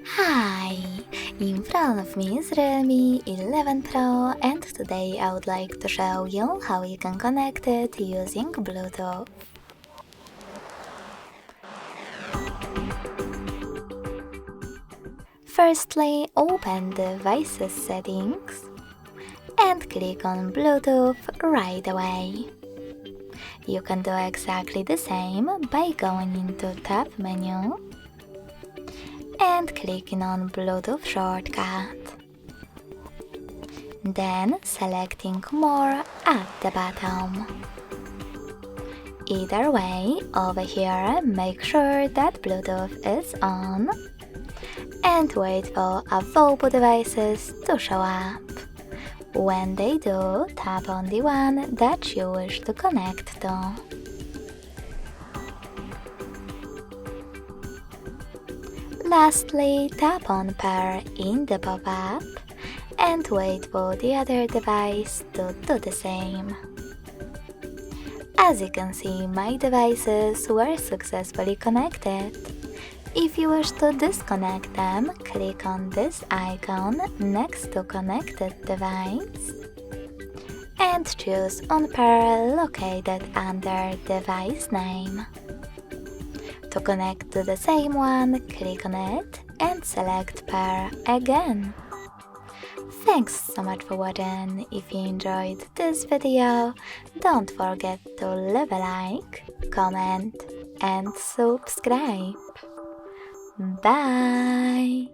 Hi! In front of me is Realme 11 Pro, and today I would like to show you how you can connect it using Bluetooth. Firstly, open Devices settings and click on Bluetooth right away. You can do exactly the same by going into Tab menu and clicking on Bluetooth shortcut. Then selecting More at the bottom. Either way, over here, make sure that Bluetooth is on and wait for available devices to show up. When they do, tap on the one that you wish to connect to. Lastly, tap on Pair in the pop-up and wait for the other device to do the same. As you can see, my devices were successfully connected. If you wish to disconnect them, click on this icon next to connected device and choose Unpair located under device name. To connect to the same one, click on it and select Pair again. Thanks so much for watching. If you enjoyed this video, don't forget to leave a like, comment and subscribe. Bye!